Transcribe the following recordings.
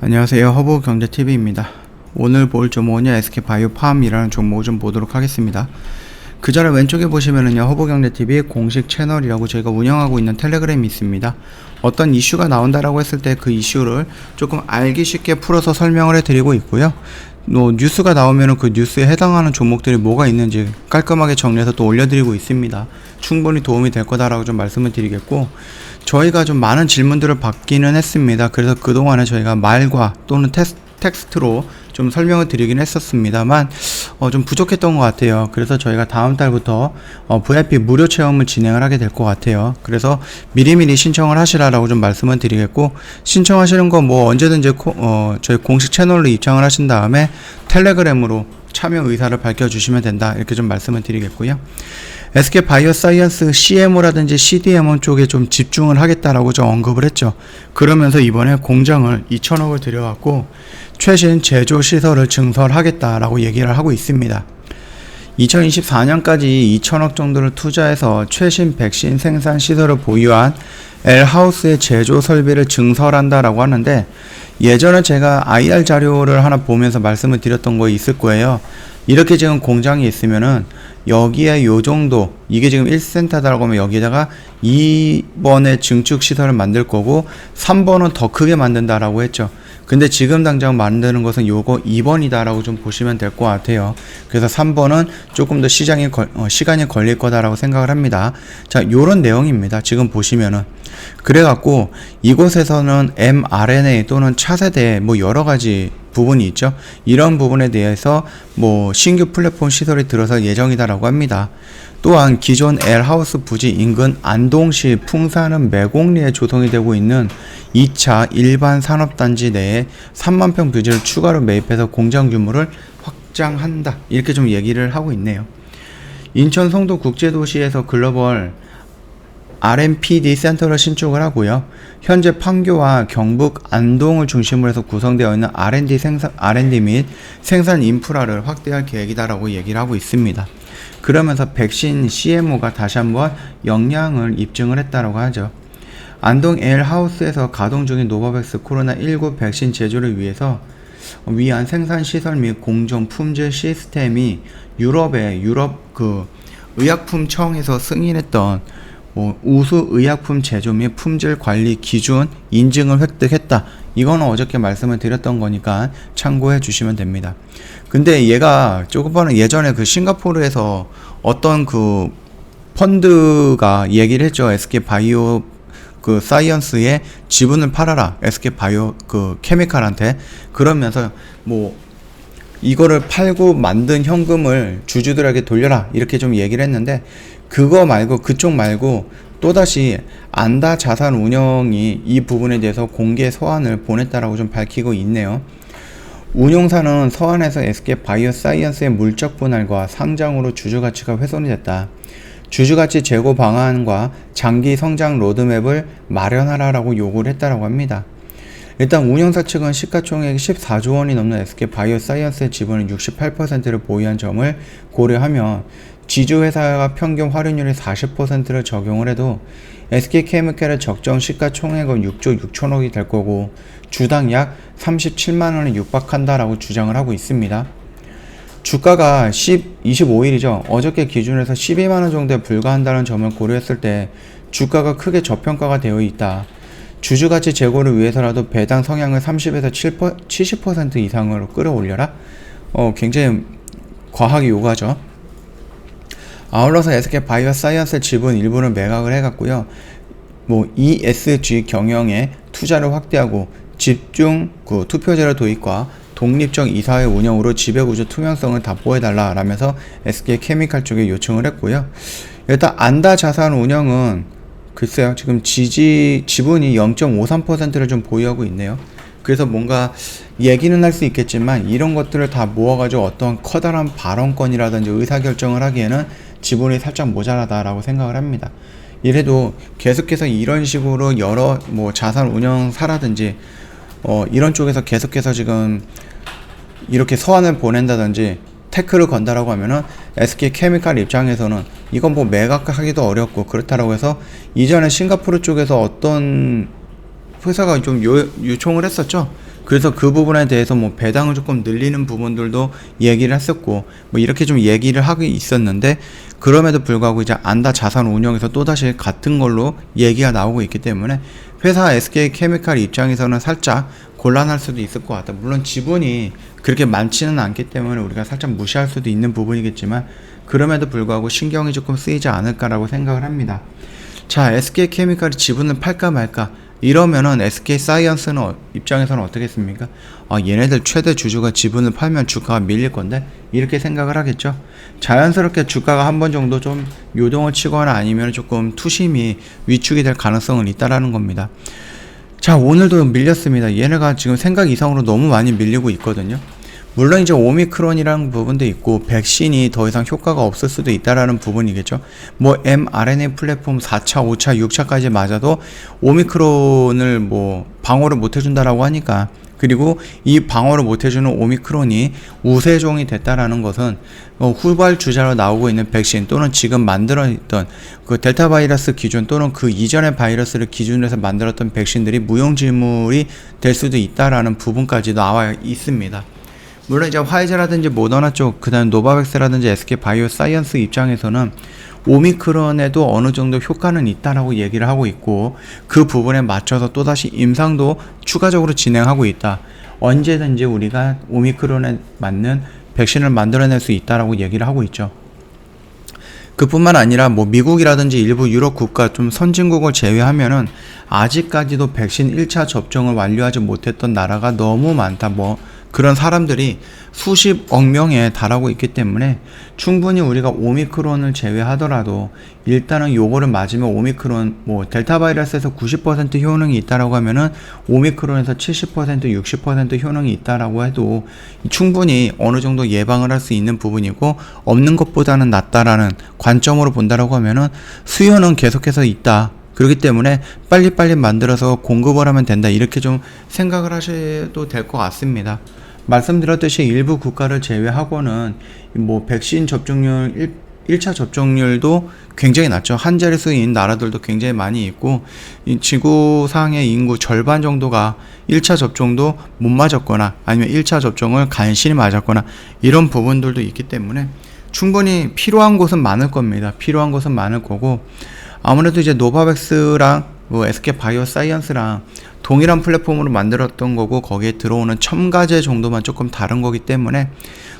안녕하세요. 허브경제TV입니다. 오늘 볼 종목은요, SK바이오팜이라는 종목을 좀 보도록 하겠습니다. 그 전에 왼쪽에 보시면은요, 허브경제TV 공식 채널이라고 저희가 운영하고 있는 텔레그램이 있습니다. 어떤 이슈가 나온다라고 했을 때 그 이슈를 조금 알기 쉽게 풀어서 설명을 해드리고 있고요. 뉴스가 나오면은 그 뉴스에 해당하는 종목들이 뭐가 있는지 깔끔하게 정리해서 또 올려드리고 있습니다. 충분히 도움이 될 거다라고 좀 말씀을 드리겠고, 저희가 좀 많은 질문들을 받기는 했습니다. 그래서 그동안에 저희가 말과 또는 텍스트로 좀 설명을 드리긴 했었습니다만 좀 부족했던 것 같아요. 그래서 저희가 다음 달부터 VIP 무료 체험을 진행을 하게 될 것 같아요. 그래서 미리미리 신청을 하시라라고 좀 말씀을 드리겠고, 신청하시는 거 뭐 언제든지 저희 공식 채널로 입장을 하신 다음에 텔레그램으로 참여 의사를 밝혀주시면 된다, 이렇게 좀 말씀을 드리겠고요. SK바이오사이언스 CMO라든지 CDMO 쪽에 좀 집중을 하겠다라고 좀 언급을 했죠. 그러면서 이번에 공장을 2천억을 들여갖고 최신 제조 시설을 증설하겠다라고 얘기를 하고 있습니다. 2024년까지 2천억 정도를 투자해서 최신 백신 생산 시설을 보유한 L하우스의 제조 설비를 증설한다라고 하는데, 예전에 제가 IR 자료를 하나 보면서 말씀을 드렸던 거 있을 거예요. 이렇게 지금 공장이 있으면은 여기에 요 정도, 이게 지금 1센터다라고 하면 여기다가 2번의 증축 시설을 만들 거고 3번은 더 크게 만든다라고 했죠. 근데 지금 당장 만드는 것은 요거 2번이다라고 좀 보시면 될 것 같아요. 그래서 3번은 조금 더 시간이 걸릴 거다라고 생각을 합니다. 자, 요런 내용입니다. 지금 보시면은. 그래갖고 이곳에서는 mRNA 또는 차세대 뭐 여러가지 부분이 있죠. 이런 부분에 대해서 뭐 신규 플랫폼 시설이 들어설 예정이다라고 합니다. 또한 기존 L하우스 부지 인근 안동시 풍산은 매곡리에 조성이 되고 있는 2차 일반 산업단지 내에 3만 평 부지를 추가로 매입해서 공장 규모를 확장한다, 이렇게 좀 얘기를 하고 있네요. 인천 송도 국제도시에서 글로벌 R&PD 센터를 신축을 하고요. 현재 판교와 경북 안동을 중심으로 해서 구성되어 있는 R&D 및 생산 인프라를 확대할 계획이다라고 얘기를 하고 있습니다. 그러면서 백신 CMO가 다시 한번 역량을 입증을 했다라고 하죠. 안동 L하우스에서 가동 중인 노바백스 코로나19 백신 제조를 위한 생산 시설 및 공정 품질 시스템이 유럽 의약품청에서 승인했던 우수 의약품 제조 및 품질 관리 기준 인증을 획득했다. 이거는 어저께 말씀을 드렸던 거니까 참고해 주시면 됩니다. 근데 얘가 조금 예전에 그 싱가포르에서 어떤 그 펀드가 얘기를 했죠. SK바이오 그 사이언스의 지분을 팔아라, SK바이오 그 케미칼한테. 그러면서 뭐 이거를 팔고 만든 현금을 주주들에게 돌려라, 이렇게 좀 얘기를 했는데, 그쪽 말고 또다시 안다 자산운용이 이 부분에 대해서 공개 서한을 보냈다라고 좀 밝히고 있네요. 운용사는 서한에서 SK바이오사이언스의 물적 분할과 상장으로 주주가치가 훼손이 됐다. 주주가치 제고 방안과 장기 성장 로드맵을 마련하라라고 요구를 했다라고 합니다. 일단 운영사 측은 시가총액이 14조 원이 넘는 SK바이오사이언스의 지분을 68%를 보유한 점을 고려하며 지주회사가 평균 활용률이 40%를 적용을 해도 SK케미칼의 적정 시가총액은 6조 6천억이 될 거고 주당 약 37만원에 육박한다라고 주장을 하고 있습니다. 주가가 25일이죠. 어저께 기준에서 12만원 정도에 불과한다는 점을 고려했을 때 주가가 크게 저평가가 되어 있다. 주주가치 제고를 위해서라도 배당 성향을 30에서 70% 이상으로 끌어올려라? 굉장히 과하게 요구하죠. 아울러서 SK바이오사이언스 지분 일부는 매각을 해갔고요. ESG 경영에 투자를 확대하고 집중 투표제로 도입과 독립적 이사회 운영으로 지배구조 투명성을 답보해달라 라면서 SK케미칼 쪽에 요청을 했고요. 일단 안다 자산 운영은 글쎄요, 지금 지분이 0.53%를 좀 보유하고 있네요. 그래서 뭔가 얘기는 할 수 있겠지만 이런 것들을 다 모아가지고 어떤 커다란 발언권이라든지 의사결정을 하기에는 지분이 살짝 모자라다라고 생각을 합니다. 이래도 계속해서 이런 식으로 여러 자산 운영사라든지 이런 쪽에서 계속해서 지금 이렇게 서한을 보낸다든지 태클을 건다라고 하면은 SK케미칼 입장에서는 이건 매각하기도 어렵고 그렇다라고 해서, 이전에 싱가포르 쪽에서 어떤 회사가 좀 요청을 했었죠. 그래서 그 부분에 대해서 뭐 배당을 조금 늘리는 부분들도 얘기를 했었고 뭐 이렇게 좀 얘기를 하고 있었는데, 그럼에도 불구하고 이제 안다 자산운용에서 또다시 같은 걸로 얘기가 나오고 있기 때문에 회사 SK케미칼 입장에서는 살짝 곤란할 수도 있을 것 같다. 물론 지분이 그렇게 많지는 않기 때문에 우리가 살짝 무시할 수도 있는 부분이겠지만, 그럼에도 불구하고 신경이 조금 쓰이지 않을까라고 생각을 합니다. 자, SK케미칼이 지분을 팔까 말까, 이러면은 SK사이언스는 입장에서는 어떻겠습니까? 얘네들 최대 주주가 지분을 팔면 주가가 밀릴 건데, 이렇게 생각을 하겠죠. 자연스럽게 주가가 한 번 정도 좀 요동을 치거나 아니면 조금 투심이 위축이 될 가능성은 있다라는 겁니다. 자, 오늘도 밀렸습니다. 얘네가 지금 생각 이상으로 너무 많이 밀리고 있거든요. 물론 이제 오미크론이라는 부분도 있고 백신이 더 이상 효과가 없을 수도 있다라는 부분이겠죠. 뭐 mRNA 플랫폼 4차, 5차, 6차까지 맞아도 오미크론을 뭐 방어를 못 해준다라고 하니까, 그리고 이 방어를 못 해주는 오미크론이 우세종이 됐다라는 것은 후발주자로 나오고 있는 백신 또는 지금 만들어있던 그 델타 바이러스 기준 또는 그 이전의 바이러스를 기준으로 해서 만들었던 백신들이 무용지물이 될 수도 있다라는 부분까지 나와 있습니다. 물론 이제 화이자라든지 모더나 쪽, 그 다음 노바백스라든지 SK바이오사이언스 입장에서는 오미크론에도 어느 정도 효과는 있다라고 얘기를 하고 있고, 그 부분에 맞춰서 또다시 임상도 추가적으로 진행하고 있다. 언제든지 우리가 오미크론에 맞는 백신을 만들어낼 수 있다라고 얘기를 하고 있죠. 그뿐만 아니라 뭐 미국이라든지 일부 유럽 국가 좀 선진국을 제외하면은 아직까지도 백신 1차 접종을 완료하지 못했던 나라가 너무 많다. 뭐 그런 사람들이 수십억 명에 달하고 있기 때문에 충분히 우리가 오미크론을 제외하더라도 일단은 요거를 맞으면 오미크론, 뭐 델타 바이러스에서 90% 효능이 있다라고 하면은 오미크론에서 70% 60% 효능이 있다라고 해도 충분히 어느 정도 예방을 할 수 있는 부분이고, 없는 것보다는 낫다라는 관점으로 본다라고 하면은 수요는 계속해서 있다. 그렇기 때문에 빨리빨리 만들어서 공급을 하면 된다, 이렇게 좀 생각을 하셔도 될 것 같습니다. 말씀드렸듯이 일부 국가를 제외하고는 뭐 백신 접종률 1차 접종률도 굉장히 낮죠. 한 자릿수인 나라들도 굉장히 많이 있고, 이 지구상의 인구 절반 정도가 1차 접종도 못 맞았거나 아니면 1차 접종을 간신히 맞았거나 이런 부분들도 있기 때문에 충분히 필요한 곳은 많을 겁니다. 필요한 곳은 많을 거고, 아무래도 이제 노바백스랑 뭐 SK바이오사이언스랑 동일한 플랫폼으로 만들었던 거고, 거기에 들어오는 첨가제 정도만 조금 다른 거기 때문에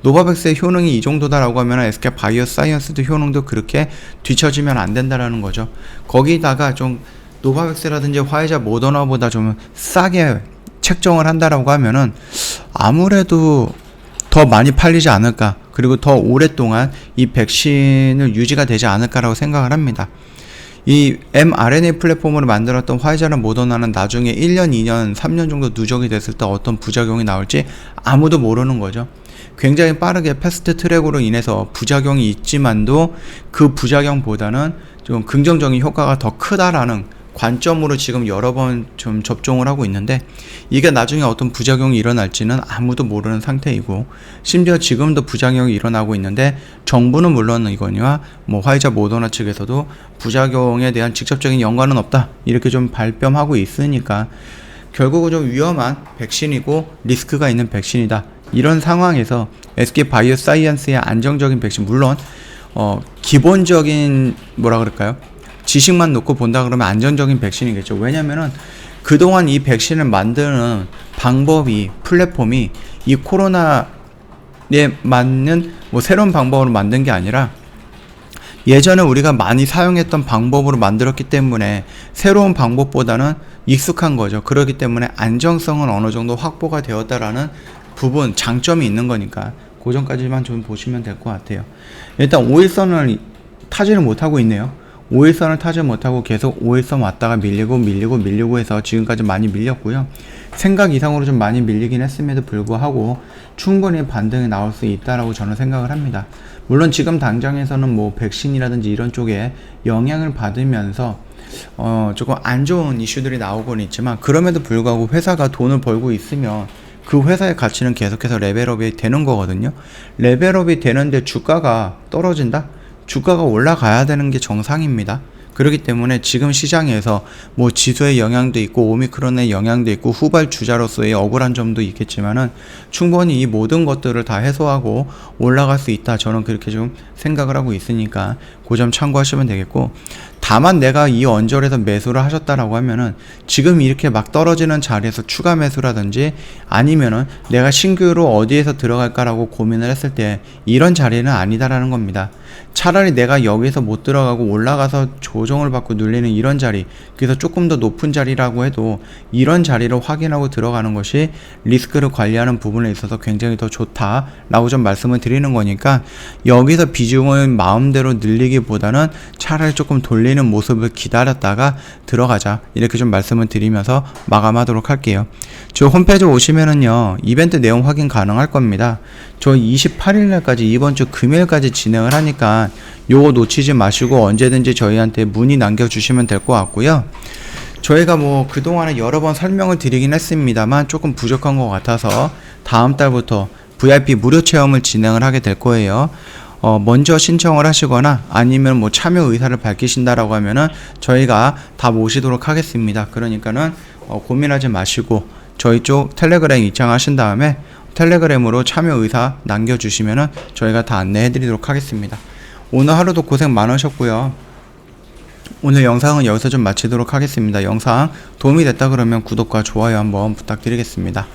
노바백스의 효능이 이 정도다라고 하면 SK바이오사이언스도 효능도 그렇게 뒤처지면 안 된다라는 거죠. 거기다가 좀 노바백스라든지 화이자, 모더나보다 좀 싸게 책정을 한다라고 하면은 아무래도 더 많이 팔리지 않을까, 그리고 더 오랫동안 이 백신을 유지가 되지 않을까라고 생각을 합니다. 이 mRNA 플랫폼으로 만들었던 화이자나 모더나는 나중에 1년, 2년, 3년 정도 누적이 됐을 때 어떤 부작용이 나올지 아무도 모르는 거죠. 굉장히 빠르게 패스트 트랙으로 인해서 부작용이 있지만도 그 부작용보다는 좀 긍정적인 효과가 더 크다라는 관점으로 지금 여러 번 좀 접종을 하고 있는데, 이게 나중에 어떤 부작용이 일어날지는 아무도 모르는 상태이고, 심지어 지금도 부작용이 일어나고 있는데 정부는 물론 이거니와 뭐 화이자, 모더나 측에서도 부작용에 대한 직접적인 연관은 없다, 이렇게 좀 발뺌하고 있으니까 결국은 좀 위험한 백신이고 리스크가 있는 백신이다. 이런 상황에서 SK바이오사이언스의 안정적인 백신, 물론 기본적인 뭐라 그럴까요? 지식만 놓고 본다 그러면 안전적인 백신이겠죠. 왜냐면은 그동안 이 백신을 만드는 방법이, 플랫폼이 이 코로나에 맞는 뭐 새로운 방법으로 만든 게 아니라 예전에 우리가 많이 사용했던 방법으로 만들었기 때문에 새로운 방법보다는 익숙한 거죠. 그렇기 때문에 안정성은 어느 정도 확보가 되었다라는 부분, 장점이 있는 거니까 그 점까지만 좀 보시면 될 것 같아요. 일단 5일선을 타지를 못하고 있네요. 5일선을 타지 못하고 계속 5일선 왔다가 밀리고 해서 지금까지 많이 밀렸고요. 생각 이상으로 좀 많이 밀리긴 했음에도 불구하고 충분히 반등이 나올 수 있다라고 저는 생각을 합니다. 물론 지금 당장에서는 뭐 백신이라든지 이런 쪽에 영향을 받으면서 조금 안 좋은 이슈들이 나오고는 있지만, 그럼에도 불구하고 회사가 돈을 벌고 있으면 그 회사의 가치는 계속해서 레벨업이 되는 거거든요. 레벨업이 되는데 주가가 떨어진다? 주가가 올라가야 되는 게 정상입니다. 그렇기 때문에 지금 시장에서 뭐 지수의 영향도 있고 오미크론의 영향도 있고 후발주자로서의 억울한 점도 있겠지만은 충분히 이 모든 것들을 다 해소하고 올라갈 수 있다. 저는 그렇게 좀 생각을 하고 있으니까 그 점 참고하시면 되겠고, 다만 내가 이 언저리에서 매수를 하셨다라고 하면은 지금 이렇게 막 떨어지는 자리에서 추가 매수라든지 아니면은 내가 신규로 어디에서 들어갈까라고 고민을 했을 때 이런 자리는 아니다라는 겁니다. 차라리 내가 여기서 못 들어가고 올라가서 조정을 받고 눌리는 이런 자리, 그래서 조금 더 높은 자리라고 해도 이런 자리를 확인하고 들어가는 것이 리스크를 관리하는 부분에 있어서 굉장히 더 좋다라고 좀 말씀을 드리는 거니까, 여기서 비중을 마음대로 늘리기보다는 차라리 조금 돌리는 모습을 기다렸다가 들어가자, 이렇게 좀 말씀을 드리면서 마감하도록 할게요. 저 홈페이지 오시면은요 이벤트 내용 확인 가능할 겁니다. 저 28일날까지 이번 주 금요일까지 진행을 하니까 요거 놓치지 마시고 언제든지 저희한테 문의 남겨주시면 될 것 같고요. 저희가 뭐 그동안에 여러 번 설명을 드리긴 했습니다만 조금 부족한 것 같아서 다음 달부터 VIP 무료 체험을 진행을 하게 될 거예요. 먼저 신청을 하시거나 아니면 뭐 참여 의사를 밝히신다라고 하면은 저희가 다 모시도록 하겠습니다. 그러니까는 고민하지 마시고 저희 쪽 텔레그램 입장하신 다음에 텔레그램으로 참여 의사 남겨주시면은 저희가 다 안내해드리도록 하겠습니다. 오늘 하루도 고생 많으셨고요. 오늘 영상은 여기서 좀 마치도록 하겠습니다. 영상 도움이 됐다 그러면 구독과 좋아요 한번 부탁드리겠습니다.